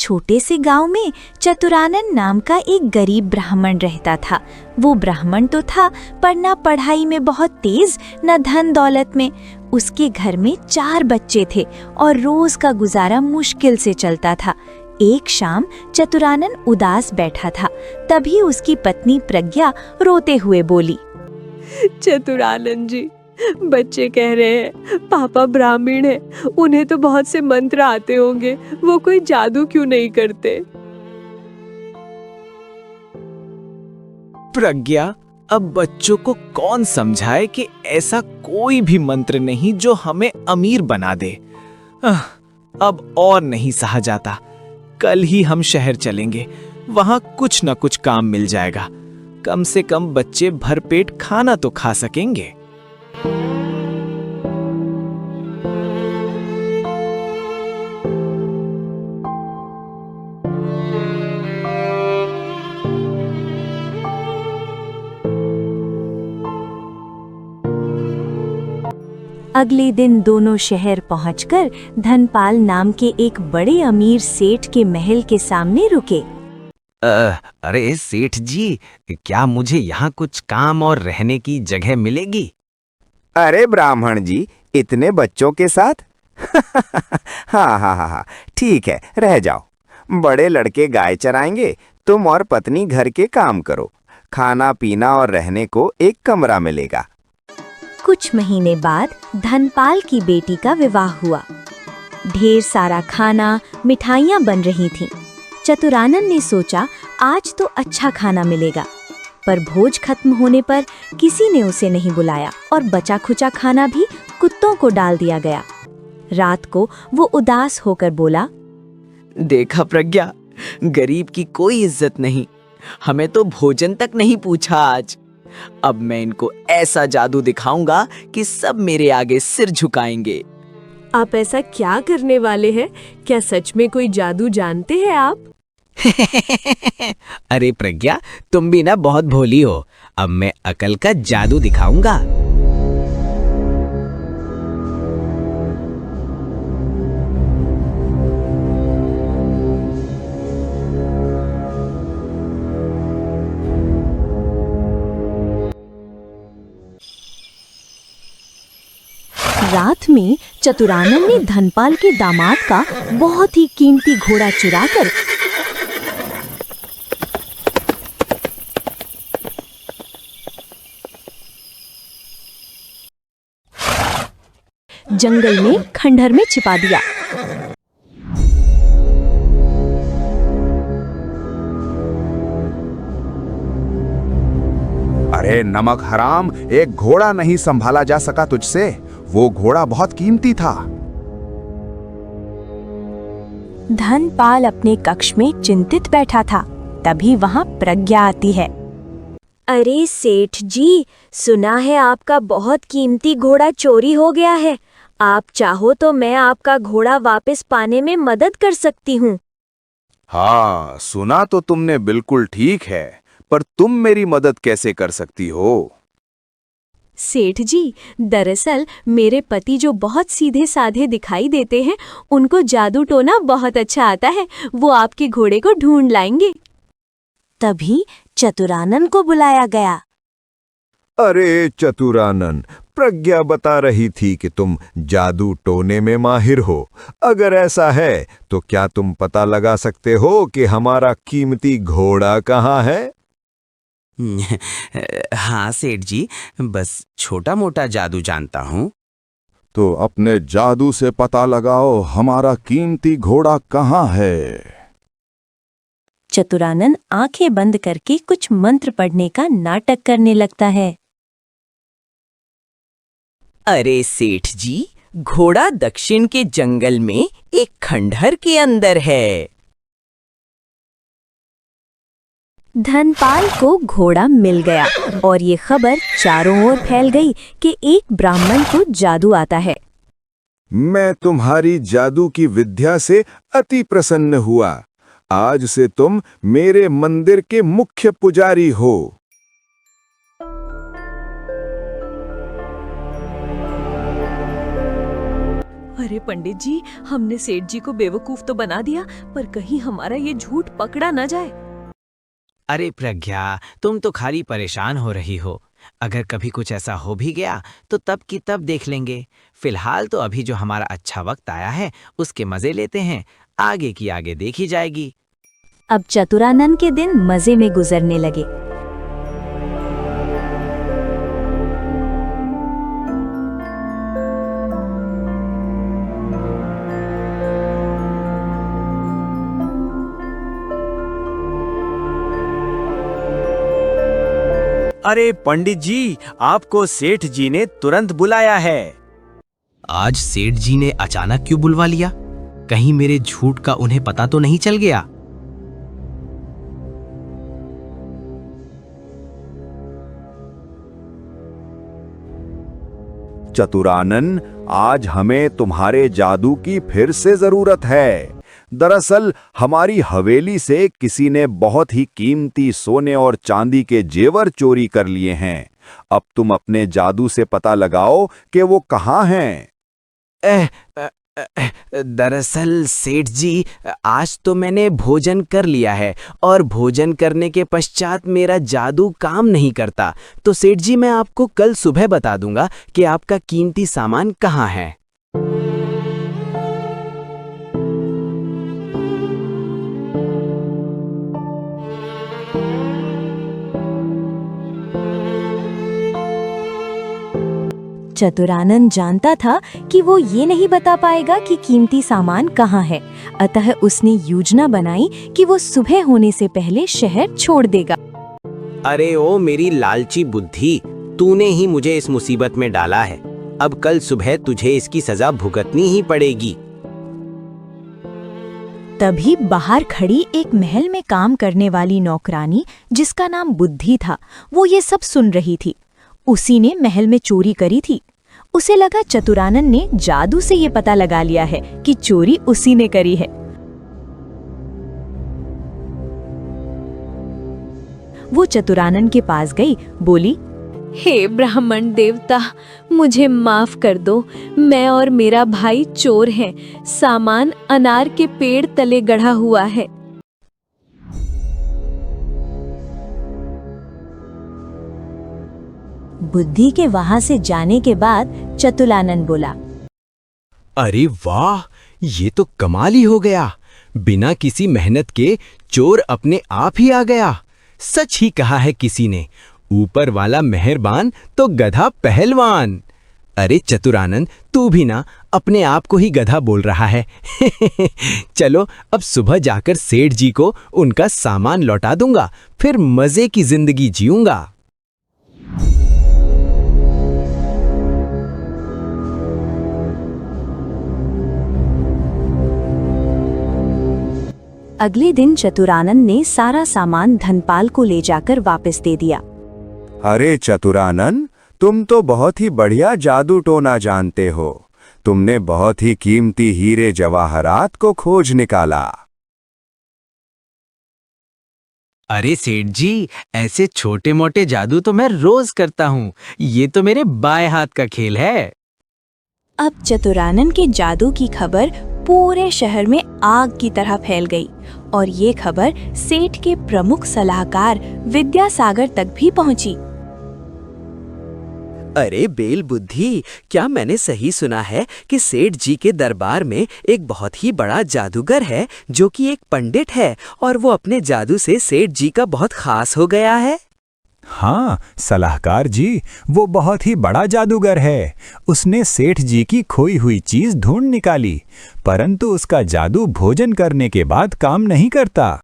छोटे से गांव में चतुरानन नाम का एक गरीब ब्राह्मण रहता था। वो ब्राह्मण तो था, पर न पढ़ाई में बहुत तेज, न धन दौलत में। उसके घर में 4 बच्चे थे और रोज का गुजारा मुश्किल से चलता था। एक शाम चतुरानन उदास बैठा था, तभी उसकी पत्नी प्रज्ञा रोते हुए बोली, चतुरानन जी, बच्चे कह रहे हैं पापा ब्राह्मण है, उन्हें तो बहुत से मंत्र आते होंगे, वो कोई जादू क्यों नहीं करते? प्रज्ञा, अब बच्चों को कौन समझाए कि ऐसा कोई भी मंत्र नहीं जो हमें अमीर बना दे। अब और नहीं सहा जाता। कल ही हम शहर चलेंगे, वहां कुछ न कुछ काम मिल जाएगा। कम से कम बच्चे भरपेट खाना तो खा सकेंगे। अगले दिन दोनों शहर पहुंचकर धनपाल नाम के एक बड़े अमीर सेठ के महल के सामने रुके। अरे सेठ जी, क्या मुझे यहाँ कुछ काम और रहने की जगह मिलेगी? अरे ब्राह्मण जी, इतने बच्चों के साथ? हाँ हाँ हाँ हाँ, ठीक है, रह जाओ। बड़े लड़के गाय चराएंगे, तुम और पत्नी घर के काम करो। खाना पीना और रहने को एक कमरा मिलेगा। कुछ महीने बाद धनपाल की बेटी का विवाह हुआ। ढेर सारा खाना, मिठाइयाँ बन रही थीं। चतुरानन ने सोचा आज तो अच्छा खाना मिलेगा, पर भोज खत्म होने पर किसी ने उसे नहीं बुलाया और बचा खुचा खाना भी कुत्तों को डाल दिया गया। रात को वो उदास होकर बोला, देखा प्रज्ञा, गरीब की कोई इज्जत नहीं। हमें तो भोजन तक नहीं पूछा आज। अब मैं इनको ऐसा जादू दिखाऊंगा कि सब मेरे आगे सिर झुकाएंगे। आप ऐसा क्या करने वाले हैं? क्या सच में कोई जादू जानते हैं आप? अरे प्रज्ञा, तुम भी ना बहुत भोली हो। अब मैं अकल का जादू दिखाऊंगा। रात में चतुरानन ने धनपाल के दामाद का बहुत ही कीमती घोड़ा चुराकर जंगल में खंडहर में छिपा दिया। अरे नमक हराम, एक घोड़ा नहीं संभाला जा सका तुझसे? वो घोड़ा बहुत कीमती था। धनपाल अपने कक्ष में चिंतित बैठा था, तभी वहां प्रज्ञा आती है। अरे सेठ जी, सुना है आपका बहुत कीमती घोड़ा चोरी हो गया है। आप चाहो तो मैं आपका घोड़ा वापस पाने में मदद कर सकती हूँ। हाँ, सुना तो तुमने बिल्कुल ठीक है, पर तुम मेरी मदद कैसे कर सकती हो? सेठ जी, दरअसल मेरे पति जो बहुत सीधे साधे दिखाई देते हैं, उनको जादू टोना बहुत अच्छा आता है। वो आपके घोड़े को ढूंढ लाएंगे। तभी चतुरानन को बुलाया गया। अरे चतुरानन, प्रज्ञा बता रही थी कि तुम जादू टोने में माहिर हो। अगर ऐसा है तो क्या तुम पता लगा सकते हो कि हमारा कीमती घोड़ा कहाँ है? हाँ सेठ जी, बस छोटा मोटा जादू जानता हूँ। तो अपने जादू से पता लगाओ हमारा कीमती घोड़ा कहाँ है। चतुरानन आंखें बंद करके कुछ मंत्र पढ़ने का नाटक करने लगता है। अरे सेठ जी, घोड़ा दक्षिण के जंगल में एक खंडहर के अंदर है। धनपाल को घोड़ा मिल गया और ये खबर चारों ओर फैल गई कि एक ब्राह्मण को जादू आता है। मैं तुम्हारी जादू की विद्या से अति प्रसन्न हुआ। आज से तुम मेरे मंदिर के मुख्य पुजारी हो। अरे पंडित जी, हमने सेठ जी को बेवकूफ तो बना दिया, पर कहीं हमारा ये झूठ पकड़ा न जाए। अरे प्रज्ञा, तुम तो खाली परेशान हो रही हो। अगर कभी कुछ ऐसा हो भी गया तो तब की तब देख लेंगे। फिलहाल तो अभी जो हमारा अच्छा वक्त आया है उसके मजे लेते हैं, आगे की आगे देखी जाएगी। अब चतुरानन के दिन मजे में गुजरने लगे। अरे पंडित जी, आपको सेठ जी ने तुरंत बुलाया है। आज सेठ जी ने अचानक क्यों बुलवा लिया? कहीं मेरे झूठ का उन्हें पता तो नहीं चल गया? चतुरानन, आज हमें तुम्हारे जादू की फिर से जरूरत है। दरअसल हमारी हवेली से किसी ने बहुत ही कीमती सोने और चांदी के जेवर चोरी कर लिए हैं। अब तुम अपने जादू से पता लगाओ कि वो कहाँ हैं। दरअसल सेठ जी, आज तो मैंने भोजन कर लिया है और भोजन करने के पश्चात मेरा जादू काम नहीं करता। तो सेठ जी, मैं आपको कल सुबह बता दूंगा कि आपका कीमती सामान कहाँ है। चतुरानन जानता था कि वो ये नहीं बता पाएगा कि कीमती सामान कहाँ है, अतः उसने योजना बनाई कि वो सुबह होने से पहले शहर छोड़ देगा। अरे ओ मेरी लालची बुद्धि, तूने ही मुझे इस मुसीबत में डाला है। अब कल सुबह तुझे इसकी सजा भुगतनी ही पड़ेगी। तभी बाहर खड़ी एक महल में काम करने वाली नौकरानी, जिसका नाम बुद्धि था, वो ये सब सुन रही थी। उसी ने महल में चोरी करी थी। उसे लगा चतुरानन ने जादू से ये पता लगा लिया है कि चोरी उसी ने करी है। वो चतुरानन के पास गई, बोली, हे ब्राह्मण देवता, मुझे माफ कर दो। मैं और मेरा भाई चोर हैं। सामान अनार के पेड़ तले गढ़ा हुआ है। बुद्धि के वहां से जाने के बाद चतुरानन बोला, अरे वाह, ये तो कमाल ही हो गया। बिना किसी मेहनत के चोर अपने आप ही आ गया। सच ही कहा है किसी ने, ऊपर वाला मेहरबान तो गधा पहलवान। अरे चतुरानन, तू भी ना अपने आप को ही गधा बोल रहा है। चलो अब सुबह जाकर सेठ जी को उनका सामान लौटा दूंगा, फिर मजे की जिंदगी जीऊंगा। अगले दिन चतुरानन ने सारा सामान धनपाल को ले जाकर वापस दे दिया। अरे चतुरानन, तुम तो बहुत ही बढ़िया जादू टोना जानते हो। तुमने बहुत ही कीमती हीरे जवाहरात को खोज निकाला। अरे सेठ जी, ऐसे छोटे मोटे जादू तो मैं रोज करता हूँ। ये तो मेरे बाएं हाथ का खेल है। अब चतुरानन के जादू की खबर पूरे शहर में आग की तरह फैल गई और ये खबर सेठ के प्रमुख सलाहकार विद्यासागर तक भी पहुंची। अरे बेल बुद्धि, क्या मैंने सही सुना है कि सेठ जी के दरबार में एक बहुत ही बड़ा जादूगर है जो कि एक पंडित है और वो अपने जादू से सेठ जी का बहुत खास हो गया है? हाँ सलाहकार जी, वो बहुत ही बड़ा जादूगर है। उसने सेठ जी की खोई हुई चीज ढूंढ निकाली, परंतु उसका जादू भोजन करने के बाद काम नहीं करता।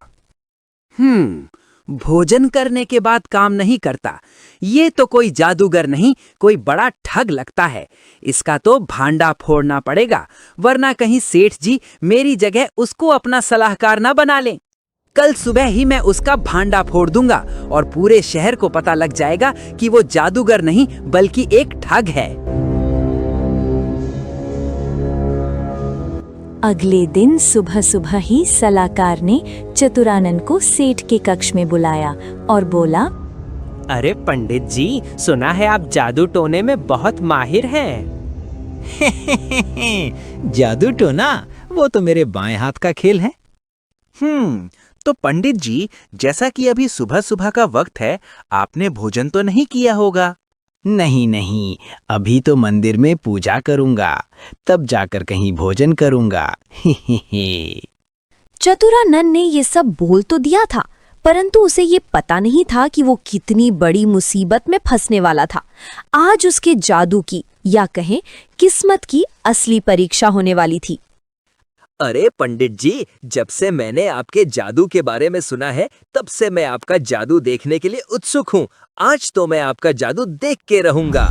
भोजन करने के बाद काम नहीं करता? ये तो कोई जादूगर नहीं, कोई बड़ा ठग लगता है। इसका तो भांडा फोड़ना पड़ेगा, वरना कहीं सेठ जी मेरी जगह उसको अपना सलाहकार ना बना लें। कल सुबह ही मैं उसका भांडा फोड़ दूंगा और पूरे शहर को पता लग जाएगा कि वो जादूगर नहीं बल्कि एक ठग है। अगले दिन सुबह सुबह ही सलाहकार ने चतुरानन को सेठ के कक्ष में बुलाया और बोला, अरे पंडित जी, सुना है आप जादू टोने में बहुत माहिर हैं। जादू टोना, वो तो मेरे बाएं हाथ का खेल है। तो पंडित जी, जैसा कि अभी सुबह सुबह का वक्त है, आपने भोजन तो नहीं किया होगा। नहीं नहीं, अभी तो मंदिर में पूजा करूंगा, तब जाकर कहीं भोजन करूंगा। चतुरानन ने ये सब बोल तो दिया था, परंतु उसे ये पता नहीं था कि वो कितनी बड़ी मुसीबत में फंसने वाला था। आज उसके जादू की, या कहें किस्मत की, असली परीक्षा होने वाली थी। अरे पंडित जी, जब से मैंने आपके जादू के बारे में सुना है, तब से मैं आपका जादू देखने के लिए उत्सुक हूँ। आज तो मैं आपका जादू देख के रहूंगा।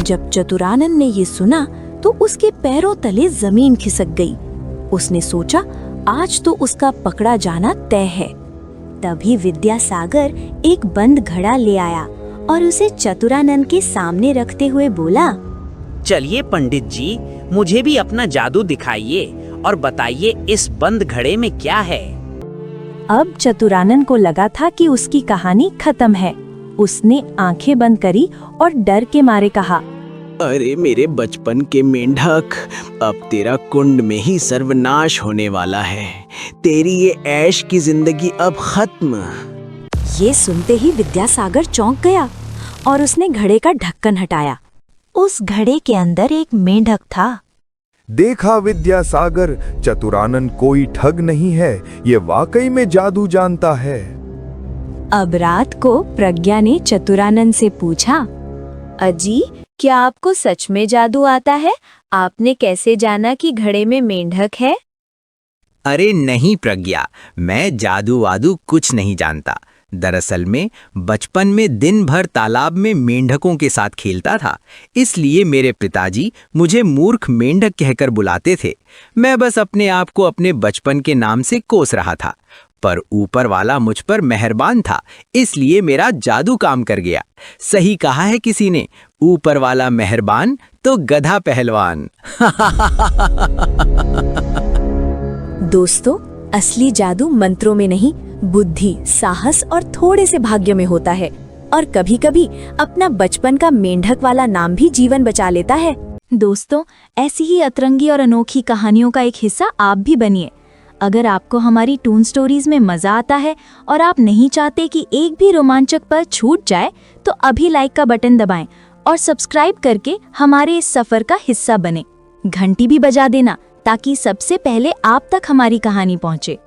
जब चतुरानन ने ये सुना तो उसके पैरों तले जमीन खिसक गई। उसने सोचा आज तो उसका पकड़ा जाना तय है। तभी विद्यासागर एक बंद घड़ा ले आया और उसे चतुरानन के सामने रखते हुए बोला, चलिए पंडित जी, मुझे भी अपना जादू दिखाइए और बताइए इस बंद घड़े में क्या है। अब चतुरानन को लगा था कि उसकी कहानी खत्म है। उसने आंखें बंद करी और डर के मारे कहा, अरे मेरे बचपन के मेंढक, अब तेरा कुंड में ही सर्वनाश होने वाला है। तेरी ये ऐश की जिंदगी अब खत्म। ये सुनते ही विद्यासागर चौंक गया और उसने घड़े का ढक्कन हटाया। उस घड़े के अंदर एक मेंढक था। देखा विद्यासागर, चतुरानन कोई ठग नहीं है, ये वाकई में जादू जानता है। अब रात को प्रज्ञा ने चतुरानन से पूछा, अजी, क्या आपको सच में जादू आता है? आपने कैसे जाना कि घड़े में मेंढक है? अरे नहीं प्रज्ञा, मैं जादू वादू कुछ नहीं जानता। दरअसल में बचपन में दिन भर तालाब में मेंढकों के साथ खेलता था, इसलिए मेरे पिताजी मुझे मूर्ख मेंढक कहकर बुलाते थे। मैं बस अपने आप को अपने बचपन के नाम से कोस रहा था, पर ऊपर वाला मुझ पर मेहरबान था, इसलिए मेरा जादू काम कर गया। सही कहा है किसी ने, ऊपर वाला मेहरबान तो गधा पहलवान। दोस्तों, असली जादू मंत्रों में नहीं, बुद्धि, साहस और थोड़े से भाग्य में होता है। और कभी-कभी अपना बचपन का मेंढक वाला नाम भी जीवन बचा लेता है। दोस्तों, ऐसी ही अतरंगी और अनोखी कहानियों का एक हिस्सा आप भी बनिए। अगर आपको हमारी टून स्टोरीज में मजा आता है और आप नहीं चाहते कि एक भी रोमांचक पल छूट जाए, तो अभी लाइक का बटन दबाएं और सब्सक्राइब करके हमारे इस सफर का हिस्सा बने। घंटी भी बजा देना ताकि सबसे पहले आप तक हमारी कहानी पहुंचे।